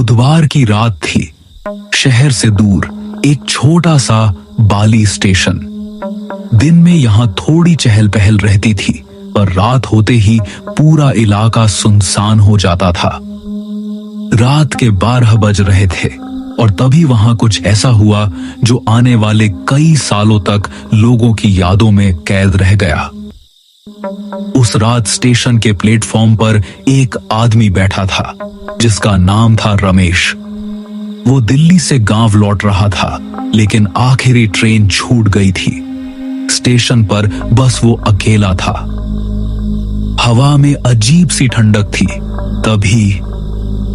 बुधवार की रात थी। शहर से दूर एक छोटा सा बाली स्टेशन। दिन में यहां थोड़ी चहल पहल रहती थी, पर रात होते ही पूरा इलाका सुनसान हो जाता था। रात के 12 बज रहे थे और तभी वहां कुछ ऐसा हुआ जो आने वाले कई सालों तक लोगों की यादों में कैद रह गया। उस रात स्टेशन के प्लेटफॉर्म पर एक आदमी बैठा था जिसका नाम था रमेश। वो दिल्ली से गांव लौट रहा था, लेकिन आखिरी ट्रेन छूट गई थी। स्टेशन पर बस वो अकेला था। हवा में अजीब सी ठंडक थी। तभी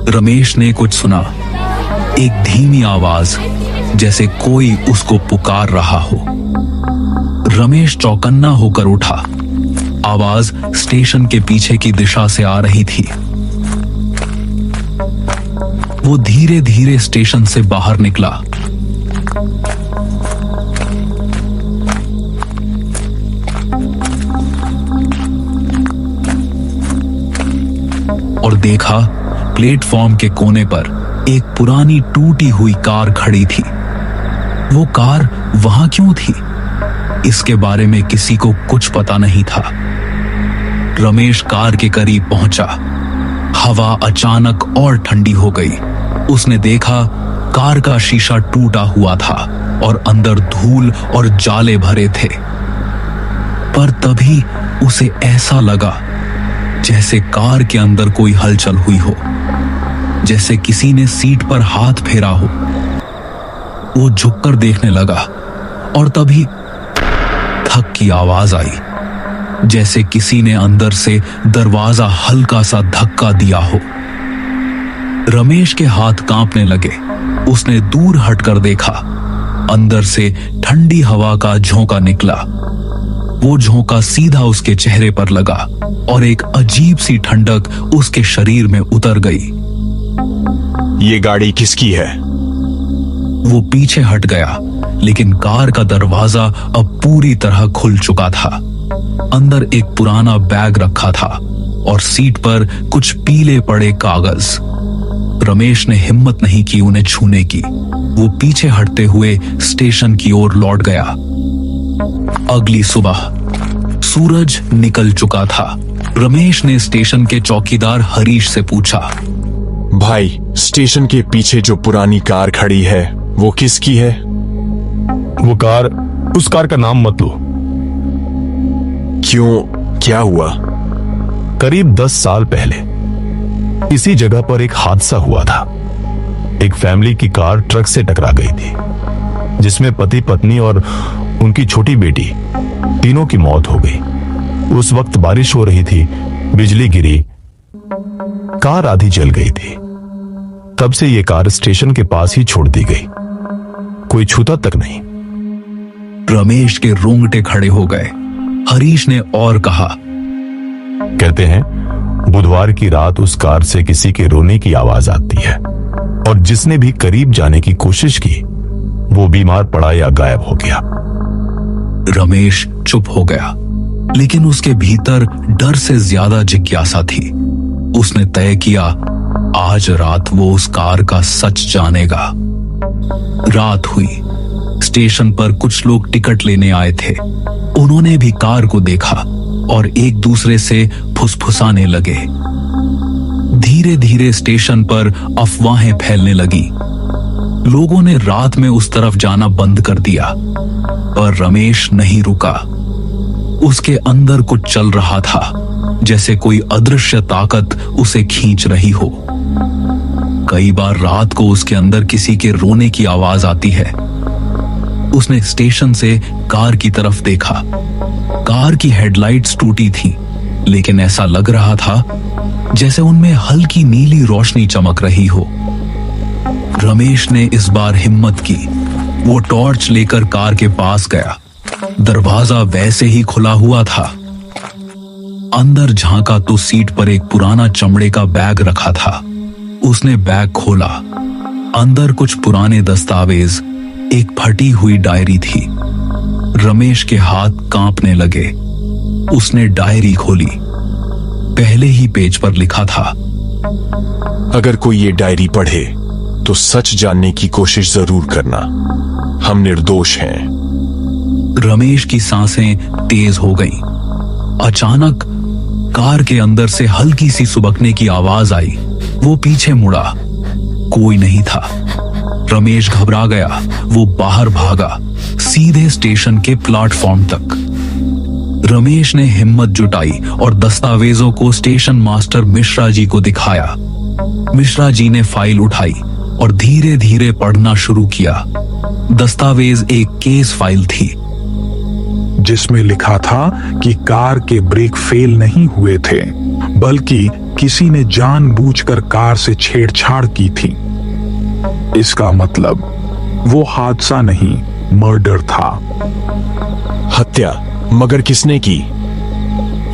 रमेश ने कुछ सुना, एक धीमी आवाज, जैसे कोई उसको पुकार रहा हो। रमेश चौकन्ना होकर उठा। आवाज स्टेशन के पीछे की दिशा से आ रही थी। वो धीरे धीरे स्टेशन से बाहर निकला। और देखा, प्लेटफॉर्म के कोने पर एक पुरानी टूटी हुई कार खड़ी थी। वो कार वहां क्यों थी, इसके बारे में किसी को कुछ पता नहीं था। रमेश कार के करीब पहुंचा। हवा अचानक और ठंडी हो गई। उसने देखा कार का शीशा टूटा हुआ था और अंदर धूल और जाले भरे थे। पर तभी उसे ऐसा लगा जैसे कार के अंदर कोई हलचल हुई हो, जैसे किसी ने सीट पर हाथ फेरा हो। वो झुककर देखने लगा और तभी धक की आवाज आई, जैसे किसी ने अंदर से दरवाजा हल्का सा धक्का दिया हो। रमेश के हाथ कांपने लगे। उसने दूर हटकर देखा। अंदर से ठंडी हवा का झोंका निकला। वो झोंका सीधा उसके चेहरे पर लगा और एक अजीब सी ठंडक उसके शरीर में उतर गई। ये गाड़ी किसकी है? वो पीछे हट गया, लेकिन कार का दरवाजा अब पूरी तरह खुल चुका था। अंदर एक पुराना बैग रखा था और सीट पर कुछ पीले पड़े कागज। रमेश ने हिम्मत नहीं की उन्हें छूने की। वो पीछे हटते हुए स्टेशन की ओर लौट गया। अगली सुबह सूरज निकल चुका था। रमेश ने स्टेशन के चौकीदार हरीश से पूछा, भाई, स्टेशन के पीछे जो पुरानी कार खड़ी है वो किसकी है? उस कार का नाम मत लो। क्यों, क्या हुआ? करीब 10 साल पहले इसी जगह पर एक हादसा हुआ था। एक फैमिली की कार ट्रक से टकरा गई थी, जिसमें पति पत्नी और उनकी छोटी बेटी तीनों की मौत हो गई। उस वक्त बारिश हो रही थी, बिजली गिरी, कार आधी जल गई थी। तब से ये कार स्टेशन के पास ही छोड़ दी गई, कोई छूता तक नहीं। रमेश के रोंगटे खड़े हो गए। हरीश ने और कहा, कहते हैं बुधवार की रात उस कार से किसी के रोने की आवाज आती है और जिसने भी करीब जाने की कोशिश की वो बीमार पड़ा या गायब हो गया। रमेश चुप हो गया, लेकिन उसके भीतर डर से ज्यादा जिज्ञासा थी। उसने तय किया, आज रात वो उस कार का सच जानेगा। रात हुई। स्टेशन पर कुछ लोग टिकट लेने आए थे। उन्होंने भी कार को देखा और एक दूसरे से फुसफुसाने लगे। धीरे धीरे स्टेशन पर अफवाहें फैलने लगी। लोगों ने रात में उस तरफ जाना बंद कर दिया, पर रमेश नहीं रुका। उसके अंदर कुछ चल रहा था, जैसे कोई अदृश्य ताकत उसे खींच रही हो। कई बार रात को उसके अंदर किसी के रोने की आवाज आती है। उसने स्टेशन से कार की तरफ देखा। कार की हेडलाइट्स टूटी थी, लेकिन ऐसा लग रहा था जैसे उनमें हल्की नीली रोशनी चमक रही हो। रमेश ने इस बार हिम्मत की। वो टॉर्च लेकर कार के पास गया। दरवाजा वैसे ही खुला हुआ था। अंदर झांका तो सीट पर एक पुराना चमड़े का बैग रखा था। उसने बैग खोला। अंदर कुछ पुराने दस्तावेज, एक फटी हुई डायरी थी। रमेश के हाथ कांपने लगे। उसने डायरी खोली। पहले ही पेज पर लिखा था, अगर कोई ये डायरी पढ़े तो सच जानने की कोशिश जरूर करना। हम निर्दोष हैं। रमेश की सांसें तेज हो गईं। अचानक कार के अंदर से हल्की सी सुबकने की आवाज आई। वो पीछे मुड़ा, कोई नहीं था। रमेश घबरा गया। वो बाहर भागा, सीधे स्टेशन के प्लेटफॉर्म तक। रमेश ने हिम्मत जुटाई और दस्तावेजों को स्टेशन मास्टर मिश्रा जी को दिखाया। मिश्रा जी ने फाइल उठाई और धीरे धीरे पढ़ना शुरू किया। दस्तावेज एक केस फाइल थी जिसमें लिखा था कि कार के ब्रेक फेल नहीं हुए थे, बल्कि किसी ने जानबूझकर कार से छेड़छाड़ की थी। इसका मतलब वो हादसा नहीं, मर्डर था। हत्या? मगर किसने की?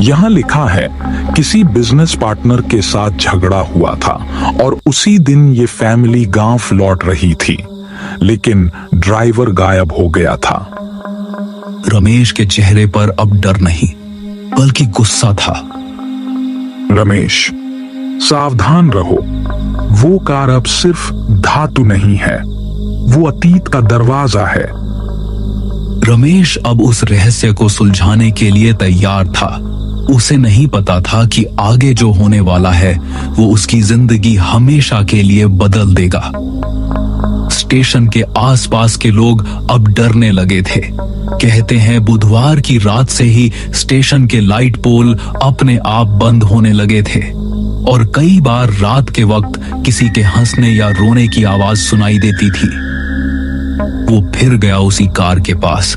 यहां लिखा है किसी बिजनेस पार्टनर के साथ झगड़ा हुआ था और उसी दिन ये फैमिली गांव लौट रही थी, लेकिन ड्राइवर गायब हो गया था। रमेश के चेहरे पर अब डर नहीं, बल्कि गुस्सा था। रमेश, सावधान रहो। वो कार अब सिर्फ धातु नहीं है, वो अतीत का दरवाजा है। रमेश अब उस रहस्य को सुलझाने के लिए तैयार था। उसे नहीं पता था कि आगे जो होने वाला है वो उसकी जिंदगी हमेशा के लिए बदल देगा। स्टेशन के आसपास के लोग अब डरने लगे थे। कहते हैं बुधवार की रात से ही स्टेशन के लाइट पोल अपने आप बंद होने लगे थे और कई बार रात के वक्त किसी के हंसने या रोने की आवाज सुनाई देती थी। वो फिर गया उसी कार के पास।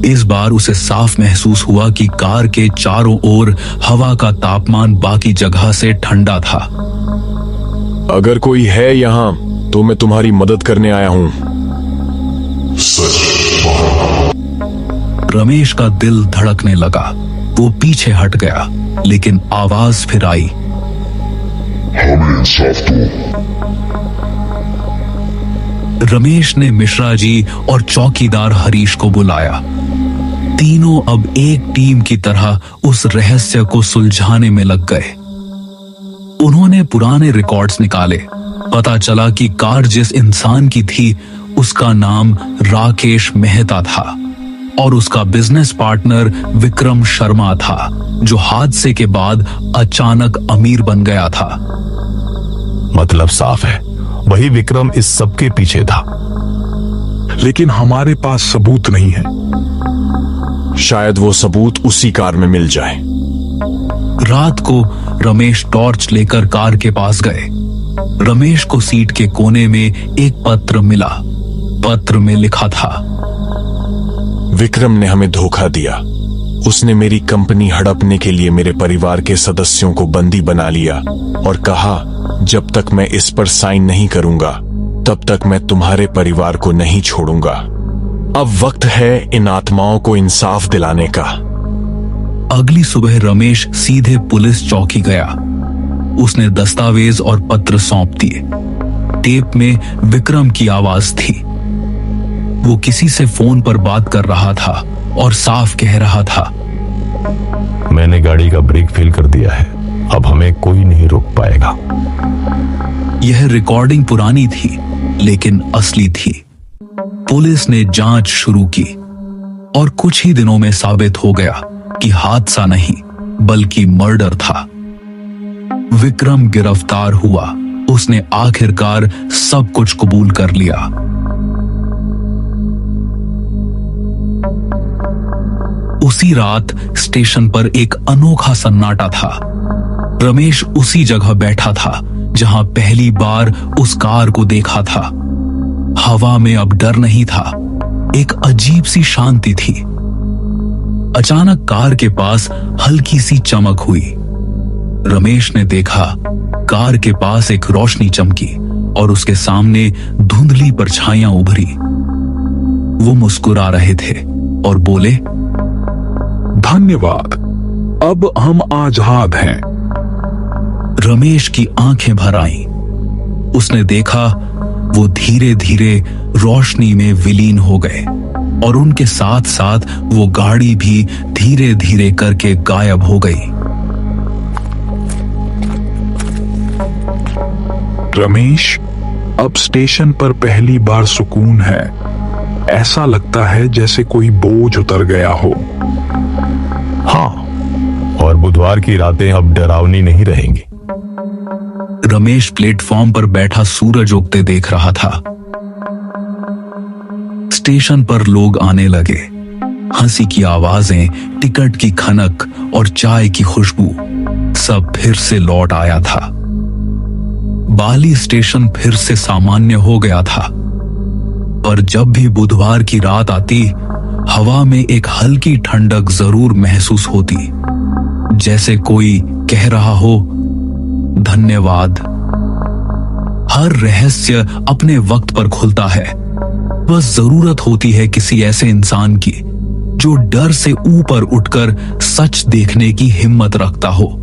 इस बार उसे साफ महसूस हुआ कि कार के चारों ओर हवा का तापमान बाकी जगह से ठंडा था। अगर कोई है यहाँ तो मैं तुम्हारी मदद करने आया हूँ। रमेश का दिल धड़कने लगा। वो पीछे हट गया, लेकिन आवाज फिर आई, हमें इंसाफ दो। रमेश ने मिश्रा जी और चौकीदार हरीश को बुलाया। तीनों अब एक टीम की तरह उस रहस्य को सुलझाने में लग गए। उन्होंने पुराने रिकॉर्ड्स निकाले। पता चला कि कार जिस इंसान की थी उसका नाम राकेश मेहता था और उसका बिजनेस पार्टनर विक्रम शर्मा था, जो हादसे के बाद अचानक अमीर बन गया था। मतलब साफ है, वही विक्रम इस सब के पीछे था। लेकिन हमारे पास सबूत नहीं है। शायद वो सबूत उसी कार में मिल जाए। रात को रमेश टॉर्च लेकर कार के पास गए। रमेश को सीट के कोने में एक पत्र मिला। पत्र में लिखा था, विक्रम ने हमें धोखा दिया। उसने मेरी कंपनी हड़पने के लिए मेरे परिवार के सदस्यों को बंदी बना लिया और कहा जब तक मैं इस पर साइन नहीं करूंगा तब तक मैं तुम्हारे परिवार को नहीं छोड़ूंगा। अब वक्त है इन आत्माओं को इंसाफ दिलाने का। अगली सुबह रमेश सीधे पुलिस चौकी गया। उसने दस्तावेज और पत्र सौंप दिए। टेप में विक्रम की आवाज थी। वो किसी से फोन पर बात कर रहा था और साफ कह रहा था, मैंने गाड़ी का ब्रेक फेल कर दिया है, अब हमें कोई नहीं रोक पाएगा। यह रिकॉर्डिंग पुरानी थी, लेकिन असली थी। पुलिस ने जांच शुरू की और कुछ ही दिनों में साबित हो गया कि हादसा नहीं बल्कि मर्डर था। विक्रम गिरफ्तार हुआ। उसने आखिरकार सब कुछ कबूल कर लिया। उसी रात स्टेशन पर एक अनोखा सन्नाटा था। रमेश उसी जगह बैठा था जहां पहली बार उस कार को देखा था। हवा में अब डर नहीं था, एक अजीब सी शांति थी। अचानक कार के पास हल्की सी चमक हुई। रमेश ने देखा कार के पास एक रोशनी चमकी और उसके सामने धुंधली परछाइयां उभरी। वो मुस्कुरा रहे थे और बोले, धन्यवाद, अब हम आजाद हैं। रमेश की आंखें भर आईं। उसने देखा वो धीरे धीरे रोशनी में विलीन हो गए और उनके साथ साथ वो गाड़ी भी धीरे धीरे करके गायब हो गई। रमेश, अब स्टेशन पर पहली बार सुकून है। ऐसा लगता है जैसे कोई बोझ उतर गया हो। हाँ, और बुधवार की रातें अब डरावनी नहीं रहेंगी। रमेश प्लेटफॉर्म पर बैठा सूरज उगते देख रहा था। स्टेशन पर लोग आने लगे। हंसी की आवाजें, टिकट की खनक और चाय की खुशबू सब फिर से लौट आया था। बाली स्टेशन फिर से सामान्य हो गया था। पर जब भी बुधवार की रात आती, हवा में एक हल्की ठंडक जरूर महसूस होती, जैसे कोई कह रहा हो, धन्यवाद। हर रहस्य अपने वक्त पर खुलता है। बस जरूरत होती है किसी ऐसे इंसान की जो डर से ऊपर उठकर सच देखने की हिम्मत रखता हो।